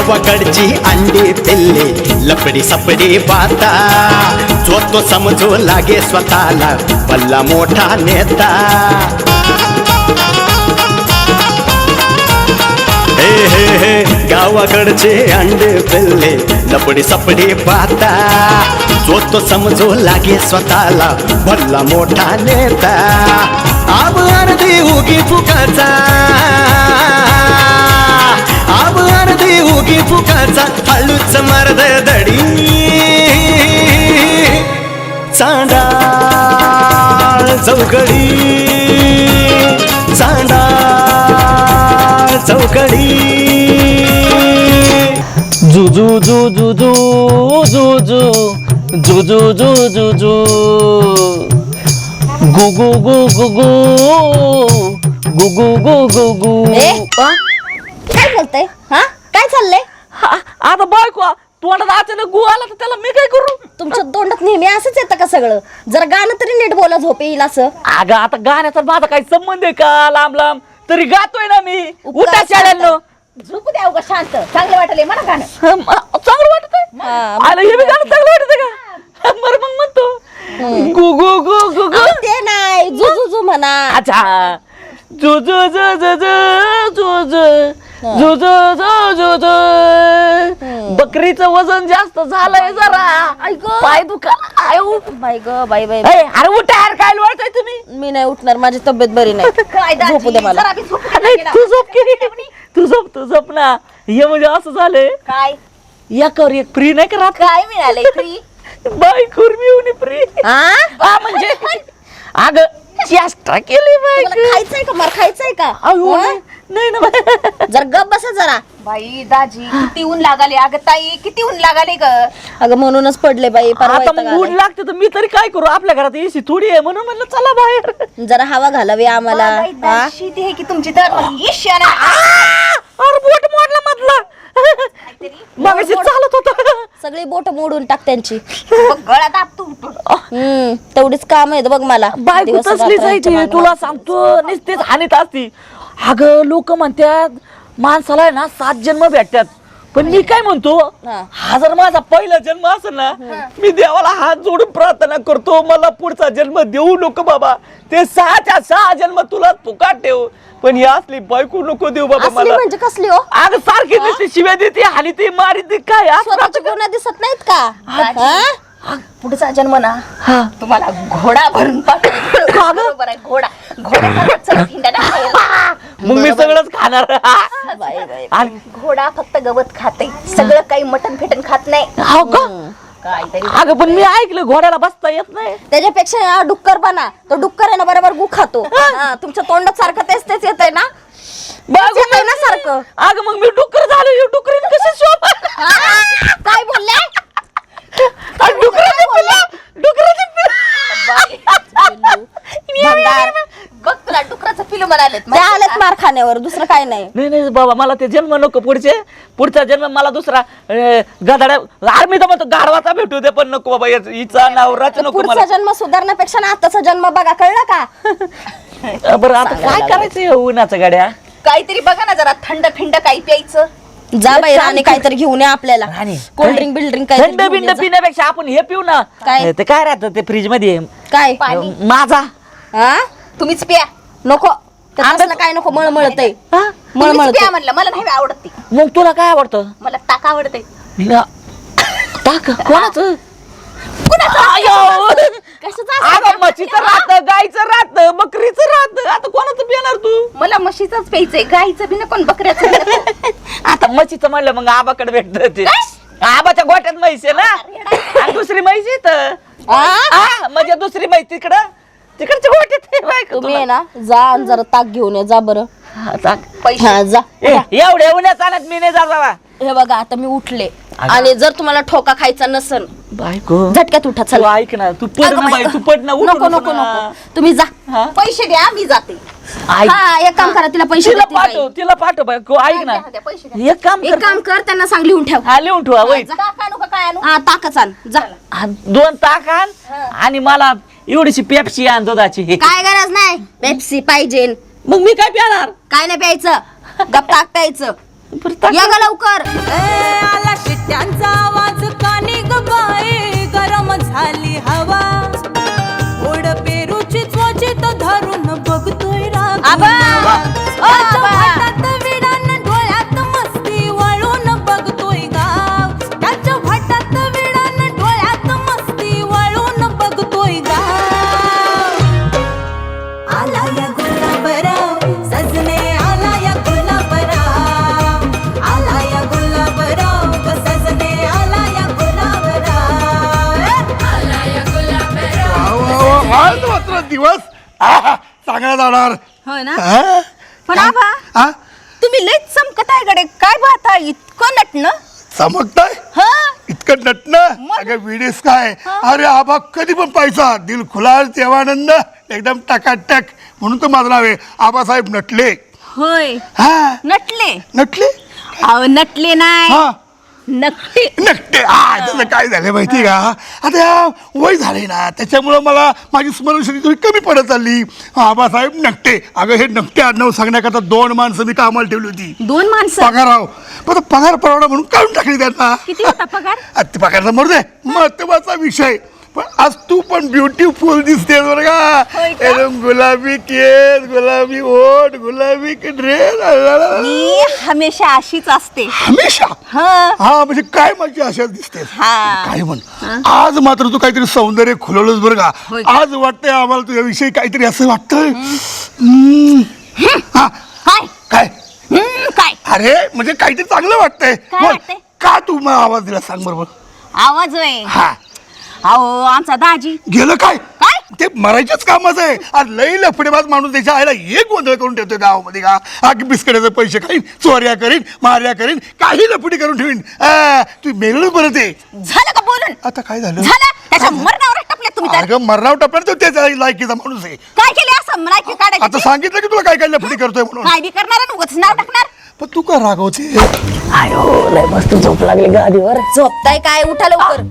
गावाकडची अंडी पिल्ले लपडी सपडी बाता जो तो समजू लागे स्वतःला भल्ला मोठा नेता हे हे हे गावाकडचे अंडे पिल्ले लपडी सपडी पाहता जो तो समजू लागे स्वतःला भल्ला मोठा नेता आब अर्धी उगी फुकाचा आब अर्धी उगी फुकाचा हळूच मर्द दडी चांडाळ चौकडी चांडाळ चौकडी जुजू जुजू जुजू जुजू जुजू जू गुगु गुगु गुगु गुगु गु काय बोलतय हा काय चाललंय आता बायको तोंडात अचानक गु आला तर त्याला मी काय करू तुमच्या तोंडात नेहमी असंच येतं का सगळं जरा गाणं तरी नीट बोला झोप येईल असं अगं आता गाण्याचा माझा काही संबंध आहे का लांब लांब तरी गातोय ना मी उठा शाळेनं झोपू द्या उगा शांत चांगलं वाटले मला गाणं चांगलं वाटतंय आलं हे बी गाणं चांगलं वाटतंय का बरं मग म्हणतो गु गु गु गु गु ते नाही जुजू म्हणा अच्छा जु जु जु जु जु जु जु जु जु जु बकरीचं वजन जास्त झालंय जरा पाय दुखा आयो बाई ग बाई बाई अरे उठा यार काय वाटतंय तुम्ही मी नाही उठणार माझी तब्येत बरी नाही झोपू दे मला तू झोप की तू झोप ना हे म्हणजे असं झालंय काय एकावर एक फ्री नाही का राहत काय मिळालंय फ्री बाई खुर्मी होणी फ्री हा म्हणजे अग चेष्टा केली बाई खायचंय का मार खायचंय का नाही ना जर गप बसा जरा बाई दाजी किती ऊन लागाले अगं ताई किती ऊन लागाले ग अगं म्हणूनच पडले बाई आता मग ऊन लागते तर मी तरी काय करू आपल्या घरात एसी थोडी आहे म्हणून म्हणलं चला बाहेर जरा हवा घालावी आम्हाला हा? शेती आहे की तुमची तर अरे बोट मोडला मधला मगाशी चालत होता सगळी बोट मोडून टाक त्यांची गळा दाब तू तेवढीच काम आहेत बघ मला बायको दिवस तसली रात्र यांच्या जायची मागं तुला सांगतो नुसतीच हानीत असती अगं लोक म्हणतात माणसाला आहे ना 7 जन्म भेटतात पण मी काय म्हणतो हा जर माझा पहिला जन्म असेल ना मी देवाला हात जोडून प्रार्थना करतो मला पुढचा जन्म देऊ नको बाबा ते 6च्या 6 जन्म तुला तुकाट ठेव पण ही असली बायको नको देऊ बाबा असली मला म्हणजे कसली हो अगं सारखी नुसती शिव्या देते हानी ते मारी ते काय असं स्वतःच्या गुन्हा दिसत नाहीत का हा? पुढचा जन्म ना तुम्हाला घोडा भरून पाठवतो बरोबर आहे घोडा मग मी सगळंच खाणार बाई बाई आणि घोडा फक्त गवत खाते सगळं काही मटन फेटन खात नाही हो का काहीतरी अगं पण मी ऐकलं घोड्याला बसता येत नाही त्याच्यापेक्षा डुक्कर बना तो डुक्कर आहे ना बरोबर गु खातो तुमच्या तोंडात सारखं तेच येत आहे ना येतंय ना सारखं अगं मग मी डुक्कर झालो डुकरीन कशी शोभ काय बोलले बघ तुला डुकराचं पिलू म्हणाले ते आलेत मार खाण्यावर दुसरं काय नाही नाही बाबा मला ते जन्म नको पुढचा जन्म मला दुसरा गधाड्या आर्मी तर म्हणतो गाढवाचा भेटू दे पण नको बाबा हिचा नवराच नको पुढचा मला जन्म सुधारण्यापेक्षा ना आताचा जन्म बघा कळलं का बरं आता काय करायचं उन्हाचं गाड्या काहीतरी बघा ना जरा थंड फिंड काही प्यायचं जा बाई राणी काहीतरी घेऊन या आपल्याला राणी, कोल्ड्रिंक बिल्ड्रिंक थंड बिंड पिण्यापेक्षा आपण हे पिऊ ना काय? ते काय राहतं ते फ्रीज मध्ये काय पाणी. माझा हा तुम्हीच प्या नको त्यात असलं काय नको मळमळतय हा? मळमळतय प्या म्हणलं मला नाही आवडत ती मग तुला काय आवडतं मला ताक आवडते टाक कोणाचं कशाचं म्हशीचं राहतं गाईचं राहतं बकरीचं राहतं आता कोणाचं पिणार तू मला म्हशीचंच प्यायचंय गाईचं बी नको बकऱ्याचं बी नको. आता म्हशीचं म्हणलं मग आबाकडे भेटत ते आबाच्या गोट्यात म्हैस आहे ना आणि दुसरी म्हैस येत म्हणजे दुसरी म्हैस तिकडच्या गोट्यात आहे बायको तुम्ही आहे ना जा आणि जरा ताक घेऊन या जा बरं पैसे हा जा एवढ्या उन्या चालत मी नाही जा बाबा हे बघा आता मी उठले आणि जर तुम्हाला ठोका खायचा नसन बायको झटक्यात उठा तू चला ऐक ना तू पड ना बाई तू पड ना उठ नको नको नको तुम्ही जा पैसे द्या मी जाते ऐक हा एक काम करा तिला पैसे तिला देते बाई. पाठव बायको ऐक ना द्या, पैसे द्या. एक काम एक कर काम कर त्यांना सांग लिहून ठेव हा लिहून ठेवा वय ताक आणू का काय आणू हा ताकच आण जा 2 ताक आण आणि मला एवढीशी पेप्सी आण दुधाची काय गरज नाही पेप्सी पाहिजे मग मी काय प्याणार काय नाही प्यायचं गप ताक प्यायचं या गा लवकर. आला शिट्ट्यांचा आवाज कानी ग बाई, गरम झाली हवा. ओढ पेरूची त्वचित धरून बघतोय राग. आबा. हातात विडान डोळ्यात मस्ती वळून बघतोय गाव. त्याच्या भाटात विडान डोळ्यात मस्ती वळून बघतोय गाव. आला या गुलाबराव सजने, आला या गुलाबराव, आला या गुलाबराव सजने, आला या गुलाबराव, आला या गुलाबराव. आज मात्र दिवस चांगला जाणार. हो ना. हा? पण आबा हा? तुम्ही लयच चमकत आहे गडे, काय पाहता इतकं नटणं. चमकताय हा इतकं नटणं. अगं विडेस काय, अरे आबा कधी पण पाहिजा, दिल खुला देवानंद, एकदम टकाटक. म्हणून तर माझं नाव आहे आबासाहेब नटले. होय. हा नटले. नटले अहो नटले नाही, हा नकटे. नटते. तुला काय झालं माहिती का, आता वय झाले ना, त्याच्यामुळं मला माझी स्मरणशक्ती थोडी कमी पडत चालली. आबासाहेब नकटे. अगं हे नकटे आडनाव सांगण्याकरता 2 माणसं मी कामाला ठेवली होती. 2 माणसं. पगाराव पण पगार परवडा म्हणून काढून टाकली त्यांना. किती होता पगार? ते पगारचा मरू दे, महत्वाचा विषय. पण आज तू पण ब्युटिफुल दिसते बरं का. एकदम गुलाबी केस, गुलाबी ओठ, गुलाबी ड्रेस. मी हमेशा अशीच असते. हमेशा. हा. हा म्हणजे काय माझी अशाच दिसते. हा. काय म्हण, आज मात्र तू काहीतरी सौंदर्य खुलवलंच बरं का. होय. आज वाटतंय आम्हाला तुझ्याविषयी काहीतरी असं वाटतंय. हा, काय काय काय अरे म्हणजे काहीतरी चांगलं वाटतंय. काय बोल. वाटतंय? का तू मला आवाज दिला सांग बरोबर. आवाज होय. हा अहो आमचा दाजी. गेलं काय काय? ते मरायच्याच कामाचं आहे. आज लई लफडेबाज माणूस त्याच्या आईला एक गोंधळ करून ठेवतोय गावामध्ये का. बिस्किटाचे पैसे खाईन, चोऱ्या करीन, मार्या करीन, काही लफडी करून ठेवीन. तू मेलच बरं ते. झालं का बोलून? आता काय झालं. झालं. त्याच्या मरणावर टपले तुम्ही तर. अगं मरणाव टप्प्यात तो त्याच्या लायकीचा माणूस आहे. काय केले असं लायकी आता काढायची? सांगितलं की तुला काय काय लफडी करतोय म्हणून. काय बी करणार आणि उगाच नाव टाकणार. पण तू का रागवते. आयो लय मस्त झोप लागली गादीवर. झोपताय काय, उठा लवकर.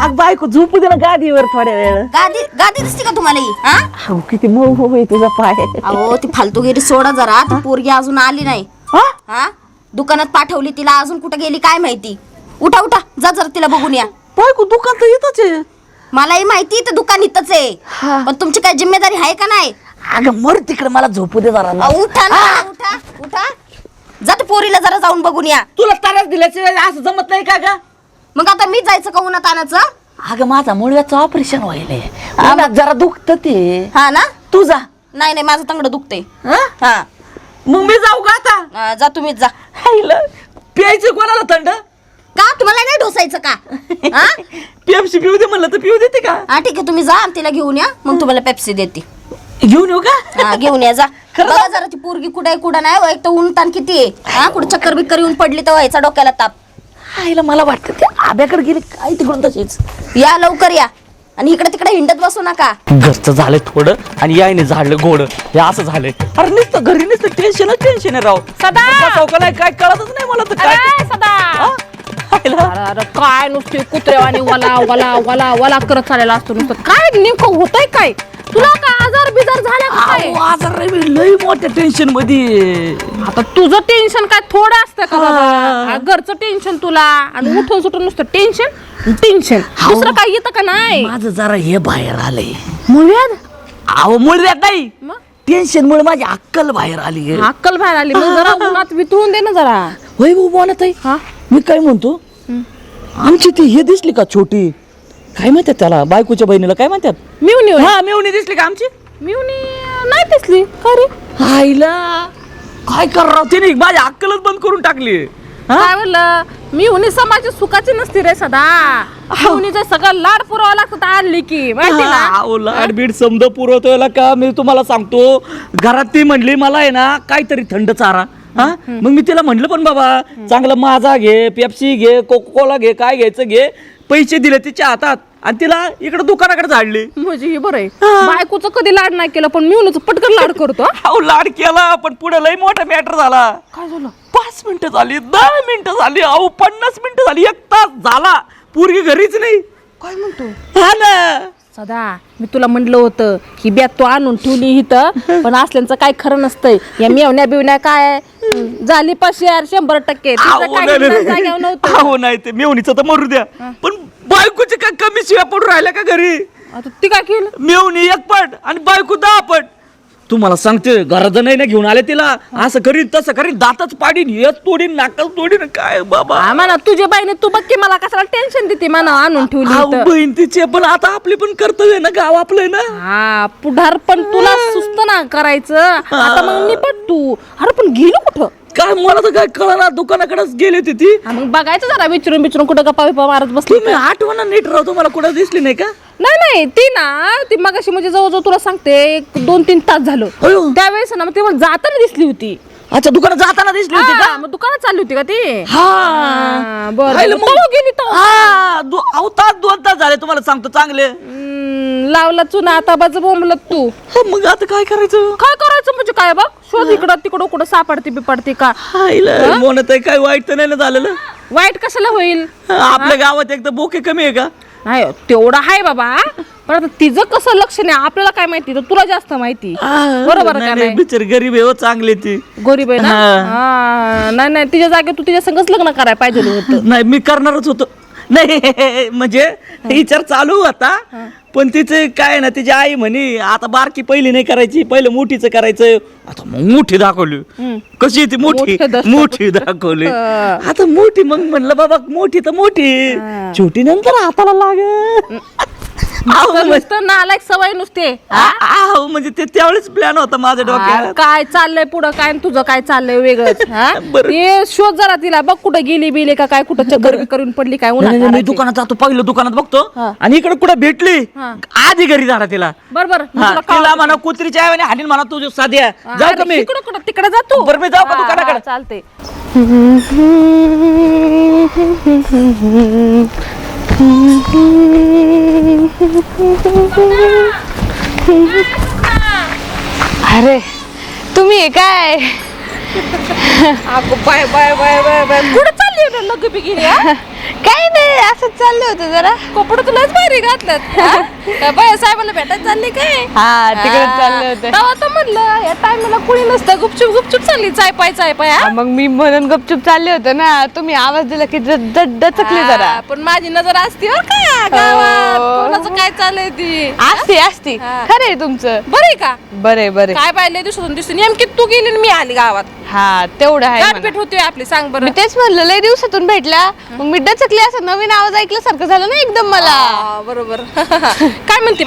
अग बायको झोपू दे ना गादीवर थोड्या वेळ. गादी गादी दिसते का तुम्हाला ही? हा? अहो किती मऊ होय तुझा पाय. अहो ती फालतूगिरी सोडा जरा. ती पोरगी अजून आली नाही. हा? हा दुकानात पाठवली तिला, अजून कुठे गेली काय माहिती. उठा उठा जा जरा तिला बघून या. बायको दुकान तर येतच आहे. मलाही माहिती तर दुकान इथंच आहे. हा. पण तुमची काय जिम्मेदारी आहे का नाही? अगं मर तिकडे, मला झोपू दे जरा. अहो, उठा ना उठा उठा. जा त्या पोरीला जरा जाऊन बघून या. तुला त्रास दिल्याचे असं जमत नाही का ग. मग आता मी जायचं का उन्हात आणायचं? अगं माझा मुळव्याचं ऑपरेशन व्हायलंय, जरा दुखत ते. हा ना. तू जा. नाही नाही माझं तंगड दुखते. हा? हा मग मी जाऊ का आता. जा तुम्हीच जा. हायला, प्यायचं कोणाला थंड. का तुम्हाला नाही ढोसायचं का? हा? पेप्सी पिऊ दे म्हणलं तर पिऊ देते का. हा ठीक आहे तुम्ही जा आणि तिला घेऊन या, मग तुम्हाला पेप्सी देते. घेऊन येऊ का. हा घेऊन या जा. खरं बघा जरा ती पोरगी कुठे कुठं नाही. एक तर ऊन ताण किती आहे. हा कुठे चक्कर बिक्कर येऊन पडली तर व्हायचा डोक्याला ताप. हायला मला वाटतं ते आब्याकडे गेले काय तिकडून तशीच. या लवकर या आणि इकडे तिकडे हिंडत बसू नका. घरचं झालंय थोडं आणि यायने झाडलं गोड, हे असं झालंय. अरे नुसतं घरी नुसतं टेन्शन टेन्शन आहे राव. सदा काय कळतच नाही मला तर काय. हा? हायला. अरे काय नुसते कुत्रेवाणी वला वला वला वला करत चाललेला असतो नुसतं. काय नेमकं होतंय काय? तुला काय आजार बिजार झाला का काय? अहो, आजार रे, मी लई मोठ्या टेन्शन मध्ये. आता तुझं टेन्शन काय थोडं असतं का हा. बाबा? घरचं टेन्शन तुला आणि उठून सुटून नुसतं टेन्शन टेन्शन. हाव. दुसरं काय येतं का नाही? माझं जरा हे बाहेर आलंय. मुळव्याध अहो मुळव्यात नाही, मग? टेन्शन मुळे माझी अक्कल बाहेर आली. अक्कल बाहेर आली. मग जरा उन्हात वितळून दे ना जरा. होय भाऊ बोलत आहे. हा? मी काय म्हणतो, आमची ती हे दिसली का छोटी, काय म्हणतात त्याला, बायकोच्या बहिणीला काय म्हणतात. मिवणी होय. हा मेवणी दिसली का आमची. मिवणी नाही दिसली का रे? आईला काय करणार तिने, माझी अक्कलच बंद करून टाकली. हा? काय म्हणलं, मिवणी समाज सुखाची नसती रे सदा. मिवणीचं सगळं लाड पुरवावं लागतं आणली की माहिती ना. अहो, लाड बीड समजा पुरवतोय का. मी तुम्हाला सांगतो, घरात ती म्हणली मला आहे ना काहीतरी थंड चारा. हा मग मी तिला म्हटलं पण बाबा चांगलं माझा घे, पेप्सी घे, कोकोला घे, काय घ्यायचं घे. पैसे दिले तिच्या हातात आणि तिला इकडे दुकानाकडे झाडली. म्हणजे हे बरं आहे. बायकोचं कधी लाड नाही केलं पण मिवणीचं पटकन लाड करतो. अहो लाड केला पण पुढे लई मोठा मॅटर झाला. काय झालं? 5 मिनिटं झाली, 10 मिनिटं झाली, अहो 50 मिनिटं झाली, 1 तास झाला, पोरगी घरीच नाही. काय म्हणतो? हा ना. सदा मी तुला म्हणलं होतं ही बॅग तू आणून ठेवली इथं पण असल्यांचं काय खरं नसतंय या मेवण्या बिवण्या काय झाली पाचशे 100% तिचं काही जाग्यावर नव्हतं. अहो नाही ते मेवणीचं तर मरू द्या पण बायकोचे काय कमी शिव्या पडून राहिल्या का घरी? आता ती काय केलं मेवणी 1 पट आणि बायको 10 पट. तुम्हाला सांगते घरात नाही ना घेऊन आले तिला असं करीन तसं करीन दातच पाडीन हे तोडीन नाकल तोडीन काय बाबा. म्हणा तुझ्या बाईने तू बघ की मला कशाला टेन्शन देते म्हणा आणून ठेवली अहो, इथं. बहीण तिचे पण आता आपली पण कर्तव्य ना गाव आपलंय ना. हा पुढार पण तुला सुस्त ना करायचं आता मग निपट तू. अरे पण गेलो कुठं काय मला तर काय कळना दुकानाकडेच गेली होती ती. हा, मग बघायचं जरा विचारून कुठं गप्पा बिप्पा मारत बसली तुम्ही आठवण नीट राहतो तुम्हाला कुठं दिसली नाही का? नाही ती मगाशी म्हणजे जवळजवळ तुला सांगते 2-3 तास झालं अयो. त्यावेळेस ना मग ती मला जाताना दिसली होती. अच्छा दुकानात जाताना दिसली होती का? हा, मग दुकानात चालली होती का ती हा बरं राहिलं मग. तेव्हा गेली तो हा, अहो, तास 2 तास झाले तुम्हाला सांगतो चांगले. लावला चुना आता बाजू बोंबलत तू हा, मग आता काय करायचं? काय करायचं म्हणजे काय बघ शोध इकडं तिकडं कुठं सापडते बिपडते का म्हणत आहे काय वाईट तर नाही ना झालेलं? वाईट कशाला होईल आपल्या गावात एकदा बोके कमी आहे का? नाही तेवढं आहे बाबा पण आता तिचं कसं लक्ष नाही आपल्याला काय माहिती तर तुला जास्त माहिती बरोबर का नाही बिचारी गरीब आहे हो, चांगली ती. गरीब आहे ना हा, नाही तिच्या जागेत तू तिच्या संगच लग्न करायला पाहिजे होतं. नाही मी करणारच होतो. नाही म्हणजे विचार चालू होता पण तिचे काय ना तिची आई म्हणे आता बारकी पहिली नाही करायची पहिलं मोठीच करायचं. आता मग मोठी दाखवली कशी ती मोठी मोठी दाखवली आता मोठी मग म्हणलं बाबा मोठी तर मोठी छोटी नंतर हाताला लाग. नुसतं नालायक सवय नुसते म्हणजे ते त्यावेळेस प्लॅन होता माझ्या डोक्यात. काय चाललंय पुढं काय आणि तुझं काय चाललंय वेगळंच हा? बरं. ते शोध जरा तिला बघ कुठं गेली बिली का काय कुठं चक्कर करून पडली काय नाही, मी उन्हात दुकानात जातो पहिलं दुकानात बघतो आणि इकडे कुठं भेटली आधी घरी जाणार तिला. बरोबर तिला म्हणा कुत्रीच्या ऐवजी हाणीन म्हणा तुझ्या साध्या जाऊ का मी कुठं तिकडे जातो बरं मी जाऊ का दुकानाकडे? चालते अरे तुम्ही काय bye bye bye bye bye कुठं चालली रे लग्न बिगिरी काय नाही असंच चाललं होतं जरा कपडे तुलाच भारी घातल्यात बाय साहेबाला भेटायला चालली काय हा तिकडे चाललं होतं तेव्हा तर म्हणलं या टायमाला कुणी नसतं गुपचूप चालली चाय पाय हा, मग मी म्हणून गपचूप चालले होते ना तुम्ही आवाज दिला की दचकली जरा पण माझी नजर असती बरं का गावात कोणाचं काय चाललंय ती असती खरंय तुमचं बरं का बरे काय पाहिलंय दिवसून नेमकी तू गेली आणि मी आली गावात हा तेवढं आहे म्हणा. गाठभेट होती आपली सांग बरं मी तेच म्हणलं लय दिवसातून भेटला मग मी डचकली असं नवीन आवाज ऐकल्यासारखं झालं ना एकदम मला बरोबर काय म्हणते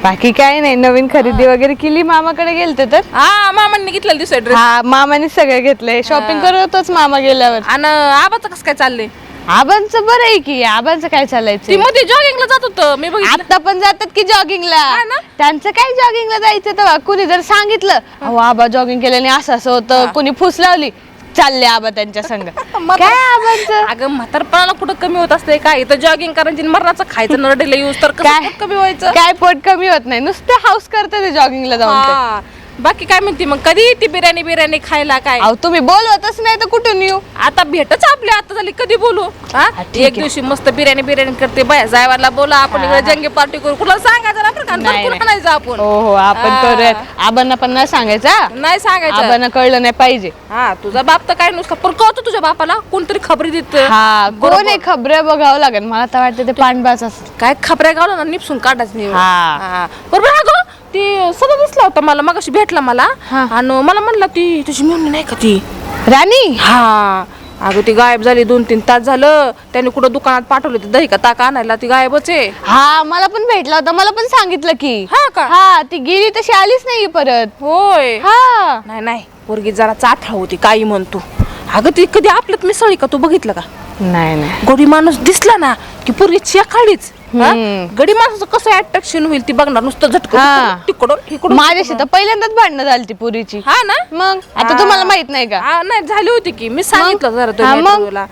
बाकी काय नाही नवीन खरेदी वगैरे केली मामाकडे गेलते तर हा मामांनी घेतलेला दिसतोय ड्रेस हा मामाने सगळं घेतलंय शॉपिंग करतच मामा गेल्यावर आणि आबाचं कसं काय चाललंय आबांचं बरं आहे की आबांचं काय ती चालायचं मध्ये जॉगिंगला जात होतं मी बघितलं आता पण जातात की जॉगिंगला हा ना? त्यांचं काय जॉगिंगला जायचं तेव्हा कुणी जर सांगितलं अहो आबा जॉगिंग केल्याने असं होतं कुणी फुस लावली चालले आबा त्यांच्या संग काय आबांचं अगं म्हातारपणाला कुठं कमी होत असते काय इथं जॉगिंग करायची आणि मरणाचं खायचं नरडेला यूज तर कसं काय? पोट कमी व्हायचं काय पोट कमी होत नाही नुसतं हाऊस करते ते जॉगिंगला जाऊन ते. हा. बाकी काय म्हणते मग कधी ती बिर्याणी खायला काय अहो तुम्ही बोलवतच नाही तर कुठून येऊ आता भेटच आपली आता झाली कधी बोलू हा एक दिवशी मस्त बिर्याणी करते बाया जायवाला बोला आपण इकडे जंगी पार्टी करू कुणाला सांगायचं ना आपण नाही, भरपूर आणायचं आपण हो आपण करूयात आबांना पण नाही सांगायचं नाही सांगायचं आबांना कळलं नाही पाहिजे हा तुझा बाप तर काय नुसतं पण कळतो तुझ्या बापाला कोणतरी खबरी देत हा कोण आहे खबऱ्या बघावं लागेल मला तर वाटतं ते पांडबाच असत काय खबऱ्या गावला ना निपसून काढायचं नाही हा. बरोबर अगं ती सगळं दिसला होता मला मगाशी भेटला मला आणि मला म्हणला ती तुझी मिळून नाही का ती राणी हा अगं ती गायब झाली 2-3 तास झालं त्याने कुठं दुकानात पाठवलं ते दही का ताका आणायला ती गायबच आहे हा मला पण भेटला होता मला पण सांगितलं की हा का हा ती गेली तशी आलीच नाही परत होय हा नाही पोरगी जरा चाठा होती काही म्हणतो अगं ती कधी आपल्यात मिसळी का तू बघितलं का नाही गडी माणूस दिसला ना की पोरगी चियाखाळीच गडी माणसाचं कसं अट्रॅक्शन होईल ती बघणार नुसतं झटकन हा. तिकडून इकडून माझ्याशी तर पहिल्यांदाच भांडणं झाली ती पुरीची हा ना मग आता तुम्हाला माहित नाही का नाही झाली होती की मी सांगितलं जरा हा, मग? तुला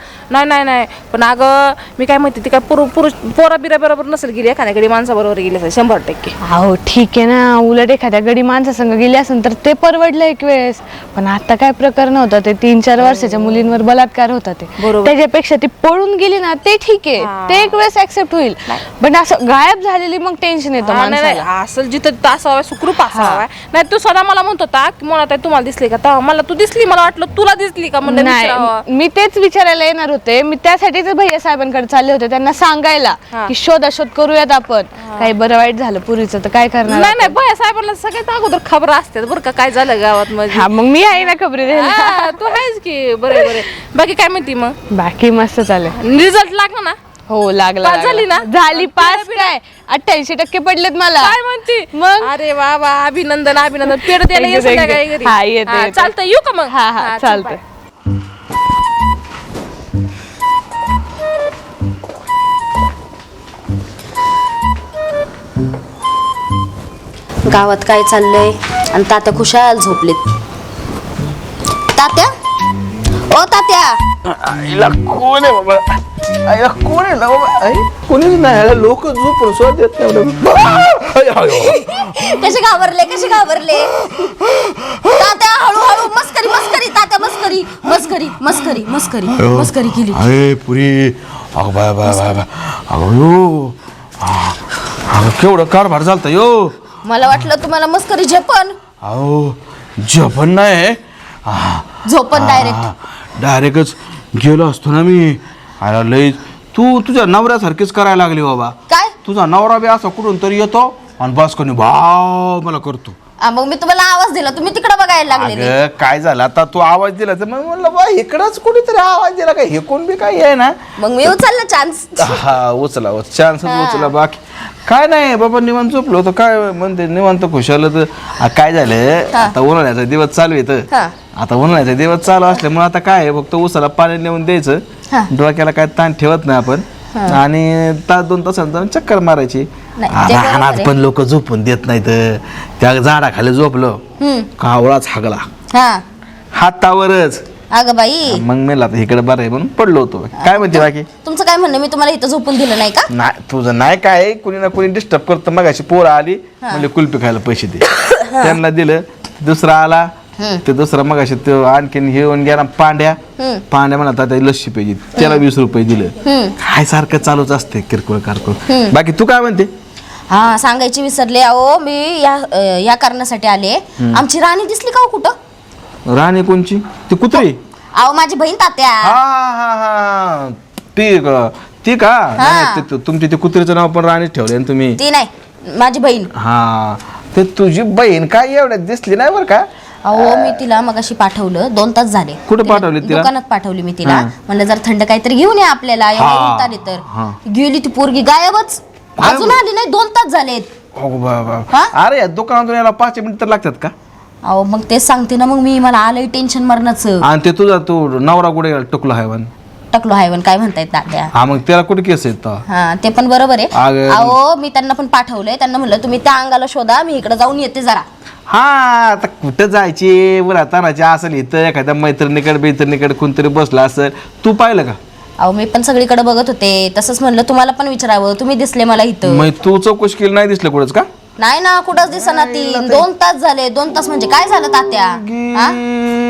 नाही पण अगं मी काय माहिती ती काय पुरुष पोरा बिरा बरोबर नसेल गेली एखाद्या गडी माणसाबरोबर गेली असेल 100%. हो ठीक आहे ना उलट एखाद्या गडी माणसा संग गेली असेल तर ते परवडलं एक वेळेस पण आता काय प्रकरण होतं ते 3-4 वर्षाच्या मुलींवर बलात्कार होता ते बरोबर. त्याच्यापेक्षा ती पळून गेली ना ते ठीक आहे हा. ते एक वेळेस ऍक्सेप्ट होईल पण असं गायब झालेली मग टेन्शन येतं नाही नाही, माणसाला. असं जिथं असावं सुखरूप असावा. नाही तू सदा मला म्हणत होता की मला ताई तुम्हाला दिसली का, तेव्हा मला तू दिसली, मला वाटलं तुला दिसली का म्हणलं विचारावं. नाही मी तेच विचारायला येणार होते. मी त्यासाठीच भैया साहेबांकडे चालले होते त्यांना सांगायला की शोध करूयात आपण. काही बरं वाईट झालं पुरीचं तर काय करणार नाही नाही भैया साहेबांना सगळ्यात अगोदर खबर असते बरं का काय झालं गावात मध्ये. हा मग मी आहे ना खबरी द्यायला. हा, तू आहेस की. बरे बरे बाकी काय म्हणती मग? बाकी मस्त चालेल. रिझल्ट लागला ना? हो लागला पास झाली ना? झाली पास. काय 88% पडलेत मला. काय म्हणती मग? अरे वा वा अभिनंदन अभिनंदन. पेढ द्यायला ये संध्याकाळी घरी. हा, येते, येते. चालतं येऊ का मग? हा चल, चालतंय. बाय. गावात काय चाललंय आणि तात्या खुशाल झोपलेत. तात्या ओ तात्या आईला कोण आहे बाबा? आईला कोण आहे ना बाबा? आई कोणीच नाही. लोक झोपून सुद्धा देत नाही. कसे घाबरले तात्या हळूहळू मस्करी मस्करी तात्या मस्करी मस्करी मस्करी मस्करी मस्करी केली. अरे पुरी अगं बाय बाय बाय बाय अगं यो अगं केवढं कारभार चालतं यो. मला वाटलं तुम्हाला मस्करी झेपण अहो जपण नाही झोपण डायरेक्ट. डायरेक्टच गेलो असतो ना मी. आला लई तू तुझ्या नवऱ्यासारखीच करायला लागली बाबा. काय तुझा नवरा बी असा कुठून तरी येतो आणि बस कोणी भाव मला करतो. मग मी तुम्हाला आवाज दिला तुम्ही तिकडे बघायला लागले. अगं काय झालं आता तू आवाज दिला तर मग म्हणलं बा इकडंच कुणीतरी आवाज दिला काय हे कोण बी काय आहे ना. मग मी उचलला चान्स. हा उचला चान्सच उचला. बाकी काय नाही बाबा निवांत झोपलो होतो. काय म्हणते निवांत खुशाल तर काय झालं आता उन्हाळ्याचा दिवस चालू येतं. आता उन्हाळ्याचा दिवस चालू असल्यामुळे आता काय आहे फक्त उसाला पाणी नेऊन द्यायचं. डोक्याला काय ताण ठेवत नाही आपण आणि तास 2 तासांचा चक्कर मारायची. रानात पण लोक झोपून देत नाहीत. त्या झाडाखाली झोपलो कावळाच हागला हातावरच. अगं बाई मग मेला इकडे बरं आहे म्हणून पडलो होतो. काय म्हणते बाकी? तुमचं काय म्हणणं मी तुम्हाला इथं झोपून दिलं नाही का? नाही तुझं नाही काय कुणी ना कुणी डिस्टर्ब करतं. मग अशी पोरं आली म्हणजे कुल्फी खायला पैसे दे त्यांना दिलं. दुसरा आला ते दुसरा मग अशी तो आणखीन घेऊन गेला पांड्या म्हणत आता लस्सी पाहिजे त्याला 20 रुपये दिलं. काय सारखं चालूच असते किरकोळ कारकोळ. बाकी तू काय म्हणते? हा सांगायची विसरले. अहो मी या कारणासाठी आले. आमची राणी दिसली का हो कुठं? राणी कोणची? ती कुत्री? अहो माझी बहीण तात्या. हा ती का? नाही, तुमची ते कुत्रीचं नाव पण राणी ठेवले ना तुम्ही? ती नाही माझी बहीण. हा ते तुझी बहीण काय एवढ्यात दिसली नाही बरं का? अहो मी तिला मगाशी पाठवलं 2 तास झाले. कुठं पाठवली तिला? दुकानात पाठवली मी तिला. म्हणलं जर थंड काहीतरी घेऊन ये आपल्याला आले तर. गेली ती पोरगी गायबच. अजून आली नाही 2 तास झालेत. अरे या दुकानातून याला 5 मिनिट तर लागतात का? अहो मग तेच सांगते ना. मग मी मला आलंय टेन्शन मरणाचं. आणि ते तुझा तू नवरा कुठे टुकला हैवान? टकलो हायवन काय म्हणतायत तात्या? हा मग त्याला कुठे केस आहेत? हा ते पण बरोबर आहे. अहो मी त्यांना पण पाठवलंय. त्यांना म्हणलं तुम्ही त्या अंगाला शोधा मी इकडे जाऊन येते जरा. हा आता कुठं जायची बरं तानाची असेल इथं एखाद्या मैत्रिणीकडे कोणतरी बसला असेल. तू पाहिलं का? अहो मी पण सगळीकडे बघत होते. तसंच म्हणलं तुम्हाला पण विचारावं. तुम्ही दिसले मला इथं. मग तू चौकशी केली नाही दिसलं कुठंच का? नाही ना कुठंच दिसना ती. 2 तास झाले. 2 तास म्हणजे काय झालं तात्या?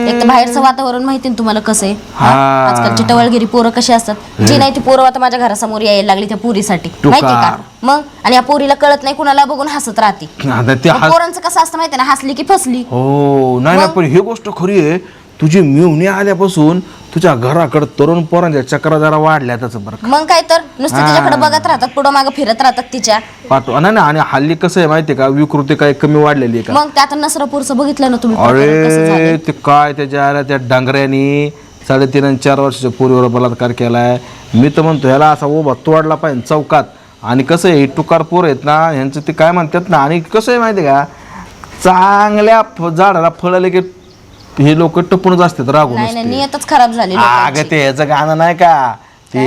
एक तर बाहेरचं वातावरण माहिती ना तुम्हाला कसं आहे. आजकालची टवळगिरी पोरं कशी असतात. जी नाही ती पोरं आता माझ्या घरासमोर यायला लागली त्या पोरीसाठी माहितीये का? मग आणि या पोरीला कळत नाही कुणाला बघून हसत राहते. पोरांचं कसं असतं माहितीये ना हसली की फसली. हो नाही पण ही गोष्ट खरी आहे. तुझी मिळवणी आल्यापासून तुझ्या घराकडे तरुण पोरांच्या चक्रा जरा वाढल्या त्याचं बरं. मग काय तर नुसतं तिच्याकडे बघत राहतात पुढं मागं फिरत राहतात तिच्या. पाठव नाही आणि हल्ली कसं आहे माहितीये का विकृती काय कमी वाढलेली आहे का? मग त्या आता नसरापूरचं बघितलं ना तुम्ही? अरे ते काय त्याच्या त्या डांगऱ्यानी 3.5 आणि 4 वर्षाच्या पोरीवर बलात्कार केलाय. मी तर म्हणतो ह्याला असा उभा तोडला पाहिजे चौकात. आणि कसं आहे टुकार पोर आहेत ना ह्यांचं ते काय म्हणतात ना. आणि कसं आहे माहिती आहे का चांगल्या झाडाला फळ आले की हे लोक टपूनच असतात रागून. नाही नियतच खराब झाली. अगं ते ह्याचं गाणं नाही का ते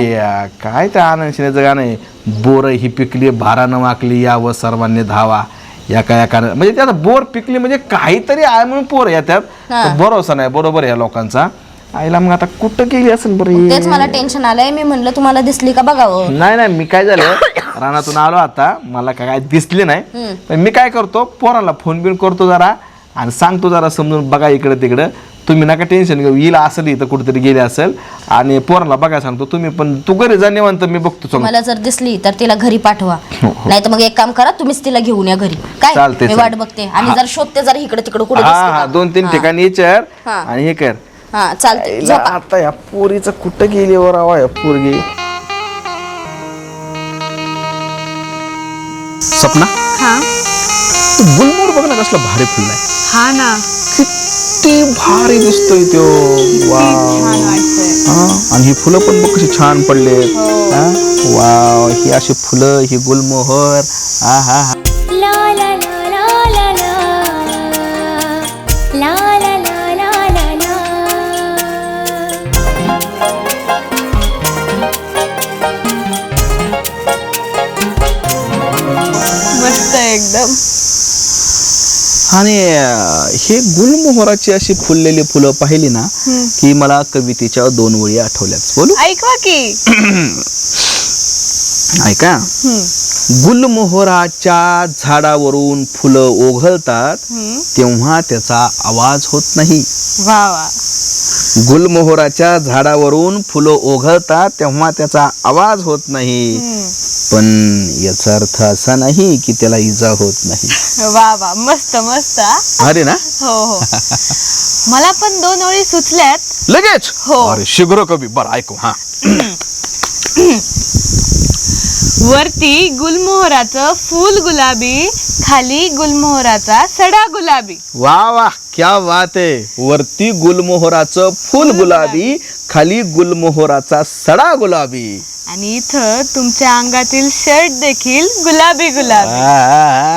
काय ते आनंद शिंदेचं गाणं आहे. बोर ही पिकली भारानं वाकली यावं सर्वांनी धावा एका म्हणजे त्यात बोर पिकली म्हणजे काहीतरी आहे म्हणून पोर येतात. भरोसा नाही बरोबर आहे या लोकांचा. आईला मग आता कुठं गेली असेल बरं? तेच मला टेन्शन आलंय. मी म्हणलं तुम्हाला दिसली का बघावं. नाही मी काय झालं रानातून आलो आता मला काय दिसले नाही. पण मी काय करतो पोराला फोन बिन करतो जरा आणि सांगतो जरा समजून बघा इकडे तिकडं. तुम्ही नका टेन्शन घेऊ, येईल असेल इथं कुठेतरी गेले असेल. आणि पोराला बघायला सांगतो तुम्ही, पण तू घरी जा निवांत, मी बघतो समोर. मला जर दिसली तर तिला घरी पाठवा, नाही तर मग एक काम करा, तुम्हीच तिला घेऊन या घरी. काय चालतंय, मी वाट बघते आणि जर शोधते जर इकडे तिकडे कुठे हा 2-3 ठिकाणी विचार हा. आणि हे कर. हा चालते. आईला आता या पोरीचं कुठं गेली वर आवा या पोरगी. सपना, हा गुलमोहर बघ ना कसला भारी फुललाय, हा ना, किती भारी दिसतोय तो. छान वाटतंय. आणि ही फुलं पण बघ कशी छान पडले. वाव, ही अशी फुलं, ही गुलमोहर. हा हा हा. ला ला ला ला ला ला ला ला ला ला ला ला. मस्त आहे एकदम. आणि हे गुलमोहराची अशी फुललेली फुलं पाहिली ना की मला कवितेच्या 2 ओळी आठवल्यात. बोलू? ऐकवा की. ऐका. गुलमोहराच्या झाडावरून फुलं ओघळतात तेव्हा त्याचा आवाज होत नाही. वा वा. गुलमोहराच्या झाडावरून फुलं ओघळतात तेव्हा त्याचा आवाज होत नाही, पण याचा अर्थ असा नाही की त्याला इजा होत नाही. वा वा, मस्त मस्त. अरे ना. हो हो. मला पण 2 ओळी सुचल्यात लगेच. हो. अरे शीघ्र कवी, बरं ऐकू. हा. वरती गुलमोहराचं फूल गुलाबी, खाली गुलमोहराचा सडा गुलाबी. वा वा, क्या बात आहे. वरती गुलमोहराचं फुल गुलाबी, खाली गुलमोहराचा सडा गुलाबी. आणि इथं तुमच्या अंगातील शर्ट देखील गुलाबी गुलाबी.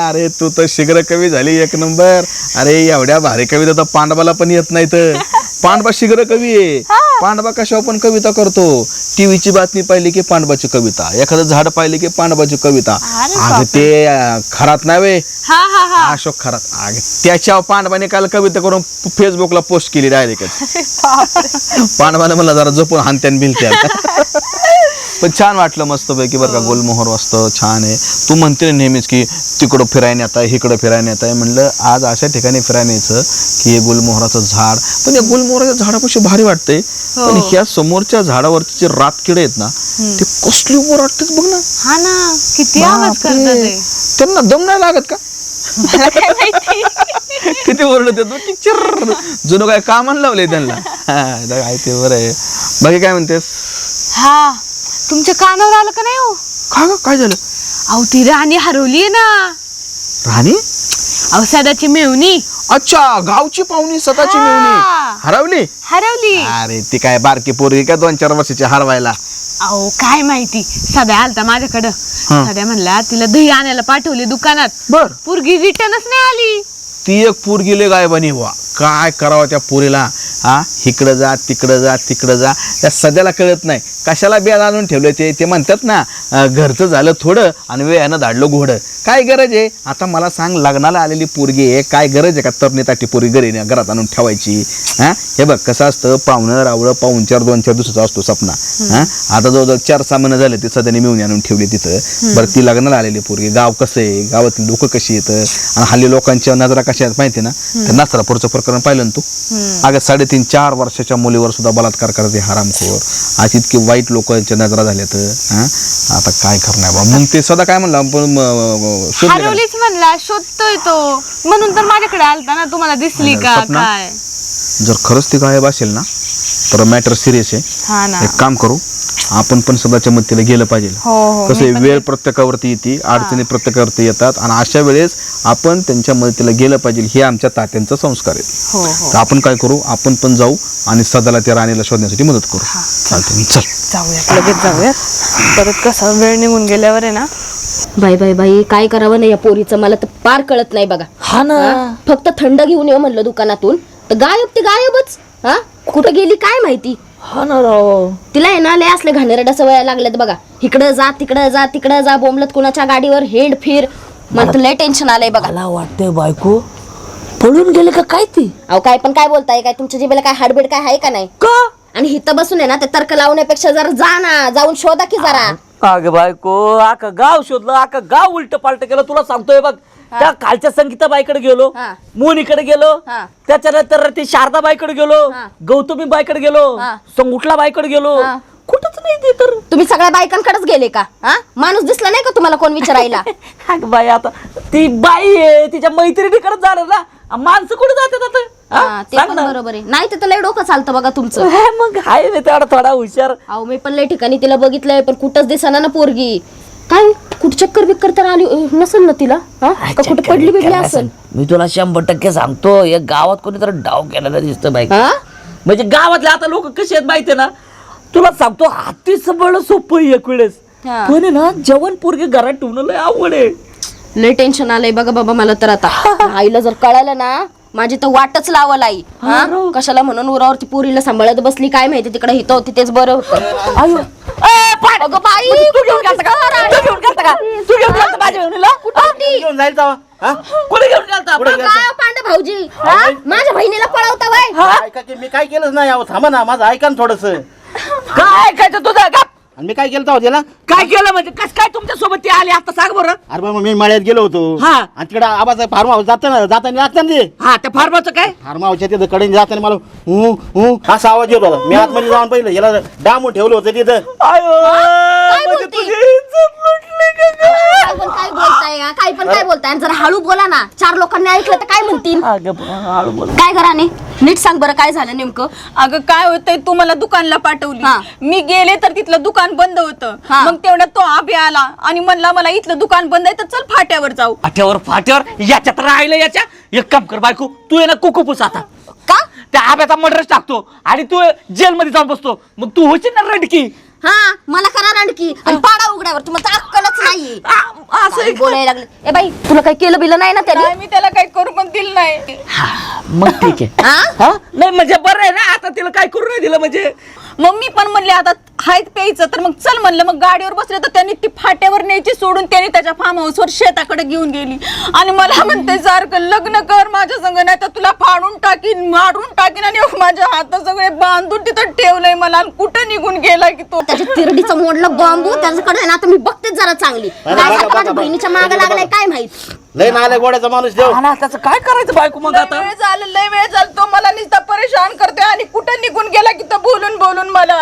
अरे तू तर शीघ्र कवी झाली, 1 नंबर. अरे एवढ्या भारी कविता तर पांडवाला पण येत नाही तर. पांडवा शीघ्र कवी आहे. पांडवा कशावर पण कविता करतो. टीव्हीची बातमी पाहिली की पांडवाची कविता, एखादं झाड पाहिली की पांडवाची कविता. अगं ते खरात नाही वे, हा हा हा. अशोक खरात. अगं त्याच्यावर पांडवाने काल कविता करून फेसबुकला पोस्ट केली डायरेक्टच. पांडवाने मला जरा झोपून हानत्यान बिलत्यान. पण छान वाटलं मस्त पैकी बरं का. गुलमोहर वाजतं छान आहे. तू म्हणते नेहमीच की तिकडं फिरायला येत आहे, इकडं फिरायला येत आहे. म्हणलं आज अशा ठिकाणी फिरायला यायचं की हे गुलमोहराचं झाड. पण या गुलमोहराच्या झाडापाशी भारी वाटतंय. पण ह्या समोरच्या झाडावरचे जे रातकिडे आहेत ना, ते कसली उभं वाटतात बघ ना. हा ना, किती आवाज करतात ते. त्यांना दम नाही लागत का? मला काय माहिती. किती ओरडत येतो चिर. जुनं काय कामाला लावलंय त्यांना. हा ते बरं आहे. बाकी काय म्हणतेस? हा, तुमच्या कानावर आलं का नाही हो? काय झालं? अहो ती राणी हरवलीये ना. राणी? अहो सदाची मेवणी. अच्छा, गावची पाहुणी सदाची हा. मेवणी हरवली. हरवली. अरे ती काय बारकी पोरगी का 2-4 वर्षाची हरवायला? अहो काय माहिती, सध्या आलता माझ्याकडं. सध्या म्हणला तिला दही आणायला पाठवली दुकानात. बर. पोरगी रिटर्नच नाही आली. ती एक पोरगी लय गायबानी व्हा. काय करावं त्या पोरीला. हा, इकडं जा तिकडं जा तिकडं जा. त्या सध्याला कळत नाही कशाला बिया आणून ठेवलं. ते म्हणतात ना, घरचं झालं थोडं आणि वेळानं धाडलं घोडं. काय गरज आहे आता मला सांग, लग्नाला आलेली पोरगी आहे, काय गरज आहे का तरणी पोरगी घरात आणून ठेवायची. हा, हे बघ कसं असतं, पाहुणं रावळं पाहुणचार 2-4 दिवसाचा असतो सपना. हा, आता जवळजवळ 4-6 महिने झाले ते सध्याने मिळून आणून ठेवली तिथं. बरं, ती लग्नाला आलेली पोरगी, गाव कसं आहे, गावातील लोक कशी येतं आणि हल्ली लोकांच्या नजरा कशा आहेत माहिती ना. तर नाचरापूरचं प्रकरण पाहिलं ना तू. अगं 3.5-4 वर्षाच्या मुलीवर सुद्धा बलात्कार करते हरामखोर. आज इतके वाईट लोकांच्या नजरा झाल्यात. आता काय करणार बा. मग ते सदा काय म्हणलं हरवलीच म्हणला, शोधतोय तो. म्हणून तर माझ्याकडे आलता ना, तुम्हाला दिसली का सपना? काय? जर खरंच ती गायब असेल ना तर मॅटर सिरियस आहे. हा ना. एक काम करू, आपण पण सदाच्या मदतीला गेलं पाहिजे. कसं आहे, वेळ प्रत्येकावरती येते, अडचणी प्रत्येकावरती येतात आणि अशा वेळेस आपण त्यांच्या मदतीला गेलं पाहिजे. हे आमच्या तात्यांचा संस्कार आहे. तर आपण काय करू, आपण पण जाऊ आणि सदाला त्या राणीला शोधण्यासाठी मदत करू. चालते, चल जाऊयात, लगेच जाऊयात. परत कसा वेळ निघून गेल्यावर आहे ना. बाई बाई बाई, काय करावं नाही या पोरीचं, मला तर पार कळत नाही बघा. हा ना. फक्त थंड घेऊन ये म्हणलं दुकानातून, तर गायब ते गायबच. हा, कुठं गेली काय माहिती. हा ना राव. तिला आहे ना लय असले घाणेरड्या सवया लागल्यात बघा. इकडं जा तिकडं जा तिकडं जा, बोंबलत कुणाच्या गाडीवर हेंड फिर. मला तर लय टेन्शन आलंय बघा. मला वाटतंय बायको पळून गेले का काय ती. अहो काय पण काय बोलताय, काय तुमच्या जिभेला काय हाडबीड काय आहे का नाही का? आणि इथं बसून आहे ना ते तर्क लावण्यापेक्षा जरा जा ना, जाऊन शोधा की जरा. अगं बायको, आका गाव शोधलं, आका गाव उलट पालट केलं. तुला सांगतोय बघ, त्या खालच्या संगीताबाईकडे गेलो, हा. मोनीकडे गेलो, हा. त्याच्यानंतर ती शारदाबाईकडे गेलो, हा. गौतमी बाईकडे गेलो, हा. संगुटला बाईकडे गेलो, हा. कुठंच नाही ते तर. तुम्ही सगळ्या बायकांकडेच गेले का? हा, माणूस दिसला नाही का तुम्हाला कोण विचारायला? अगं बाई, आता ती बाई आहे, तिच्या मैत्रिणीकडे झालं ना, माणसं कुठे जातात आता? हा, हा? ते सांग पण ना. बरोबर आहे. नाही तर लय डोकं चालतं बघा तुमचं. हे मग आहे ना तेवढा थोडा हुशार. अहो मी पण लय ठिकाणी तिला बघितलंय, पण कुठंच दिसना ना पोरगी. काय कुठं चक्कर बिक्कर तर आली नसेल ना तिला? हा? का कुठं पडली बिडली असेल? मी तुला 100% सांगतो, या गावात कोणीतरी डाव केलेला दिसतं बाई. हा? म्हणजे गावातले आता लोक कसे आहेत माहितीये ना, तुला सांगतो हाती सांभाळणं सोपं आहे एक वेळेस, हा. पण आहे ना जेवण पोरगे घरात ठेवणं लय अवघड आहे. लय टेन्शन आलंय बघा बाबा मला तर आता. आईला जर कळालं ना, माझी तर वाटच लावल आई. हा? कशाला म्हणून उरावरती पोरीला सांभाळत बसली काय माहिती, तिकडे हित होती तेच बरं होतं. अयो अगं बाई, तू घेऊन गेलता का? तू घेऊन गेलता का? तू घेऊन गेलता माझ्या बहिणीला? घेऊन जाईल तेव्हा, हा? कोणी घेऊन गेलता? काय पांडे भाऊजी, हा? माझ्या बहिणीला पळवता बाई. ऐका की मी काय केलंच नाही अहो, थांबा ना, माझं ऐका ना थोडस. काय ऐकायचं तुझं का? आणि मी काय केलं तेव्हा त्याला? काय केलं म्हणजे कस काय तुमच्या सोबत ती आली आता सांग बरं. अरे बाबा मी मळ्यात गेलो होतो, हा. आणि तिकडे आवाज फार्म हाऊस जाताना लागतं ना ते हा, त्या फार्माचं काय? फार्म हाऊसच्या तिथं कडे जाताना मला असा आवाज येत होता. मी आतमध्ये जाऊन पहिलं याला डांबून ठेवलं होतं तिथं. आयो, काय म्हणजे बोलते? तुझी इज्जत लुटली का गं? काय पण काय बोलताय हा? काय पण काय बोलताय? आणि जरा हळू बोला ना, 4 लोकांनी ऐकलं तर काय म्हणतील? अगं, हळू बोल. काय घराने नीट सांग बरं, काय झालं नेमकं? अगं काय होतंय, तू मला दुकानला पाठवली, हा. मी गेले तर तिथलं दुकान बंद होतं. हा. मग तेवढ्यात तो आबी आला आणि म्हणला मला इथलं दुकान बंद आहे तर चल फाट्यावर जाऊ. फाट्यावर याच्यात राहिलं याच्या. एक काम कर बायको, तू ये ना कुकूपूस आता. का? त्या आब्याचा मर्डरच टाकतो आणि तू जेलमध्ये जाऊन बसतो, मग तू होशील ना रडकी. हा, मला करा रणकी आणि पाडा उघड्यावर. तुम्हाला अक्कलच नाहीये. असं काय बोलायला लागले? ए बाई, तुला काही केलं बिलं नाही ना त्याने? काय मी त्याला काही करू पण दिलं नाही. मग ठीक आहे. हा? हा? नाही म्हणजे बरं आहे ना, आता तिला काय करू नाही दिलं म्हणजे. मग मी पण म्हणले आता हायत प्यायचं तर मग चल म्हणलं. मग गाडीवर बसले तर त्यांनी ती फाट्यावर न्यायची सोडून त्यांनी त्याच्या फार्म हाऊसवर शेताकडे घेऊन गेली आणि मला म्हणते सारखं लग्न कर माझ्या संग, नाही तर तुला फाडून टाकीन, मारून टाकीन. आणि माझ्या हात सगळे बांधून तिथं ठेवलंय मला, आणि कुठं निघून गेला की तो. त्याच्या तिरडीचा मोडला बांबू त्याच्याकडे ना. आता मी बघतेच जरा चांगली काय झालं, माझ्या बहिणीच्या मागे लागलाय काय माहित. लय नाल्या गोड्याचा माणूस देव. हा ना, त्याचं काय करायचं बायको मग आता? लय वेळ झालं तो मला नुसता परेशान करतोय आणि कुठं निघून गेला की तो बोलून बोलून मला.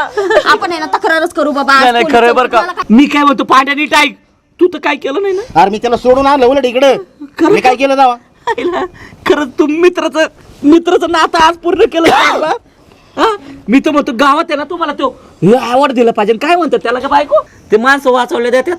आपण आहे ना तक्रारच करू बाबा. आज नाही नाही, पोलीस खरंय बरं का. तुम्हाला काय- मी काय म्हणतो, पांड्या नीट ऐक, तू तर काय केलं नाही ना. अरे मी त्याला सोडून आणलं उलट इकडं. मी काय केलं तेव्हा? आईला, खरंच तू मित्राचं नातं आज पूर्ण केलं का? हा? मी तर म्हणतो गावात आहे ना तुम्हाला तो अवॉर्ड दिला पाहिजे. काय म्हणतात त्याला का बायको? ते माणसं वाचवले देतात,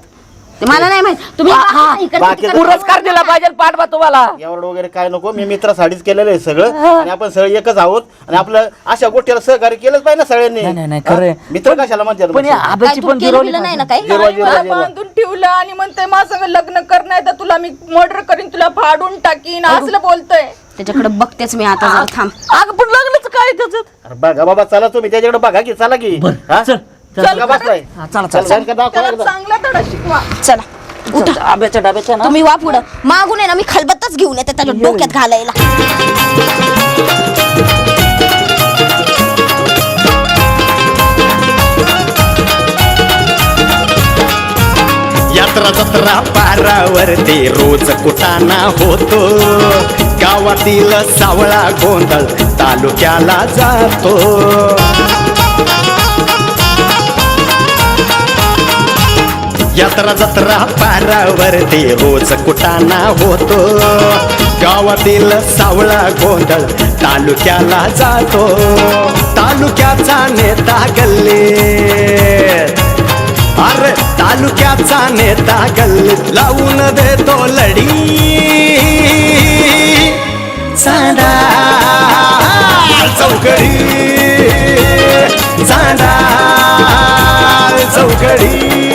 ते मला नाही माहित. तुम्ही इकडचं बाकी तिकडचं पुरस्कार दिला पाहिजे पाठवा तुम्हाला. एवढं वगैरे काय नको, मी मित्रासाठीच केलेलं आहे सगळं, आणि आपण सगळे एकच आहोत, आणि आपलं अशा गोष्टीला सहकार्य केलंच पाहिजे ना सगळ्यांनी. नाही, खरंय. हा? मित्र कशाला म्हणतात पण मग? या काय आब्याची तू पण केलं जिरवली बिलं नाही ना काही? जिरवा, मला जिरवा, जिरवा. बांधून ठेवलं आणि म्हणते माझं लग्न कर नाही तर तुला मी मर्डर करीन, तुला फाडून टाकीन असलं बोलतोय. त्याच्याकडे बघतेच मी आता जरा थांब. अगं पण लग्नच काय त्याच्यात? अरे बघा बाबा, चला तुम्ही त्याच्याकडे बघा की, चला की. हा? चल, चल का बसलाय? हा, चला चल, चला जाईल का दाखवा त्याला एकदा? चांगला धडा शिकवा. चला चला. आब्याच्या डाब्याच्या ना. तुम्ही वा पुढं. मागून आहे ना मी खलबत्ताच घेऊन येते त्याच्या डोक्यात घालायला. यात्रा जत्रा पारावरती रोज कुटाणा होतो, गावातील सावळा गोंधळ तालुक्याला जातो. यात्रा जत्रा पारावरती रोज कुटाणा होतो, गावातील सावळा गोंधळ तालुक्याला जातो. तालुक्याचा नेता गल्लीत, अरे तालुक्याचा नेता गल्लीत लावून देतो लढी. चांदा चौकडी, चांदा चौकडी.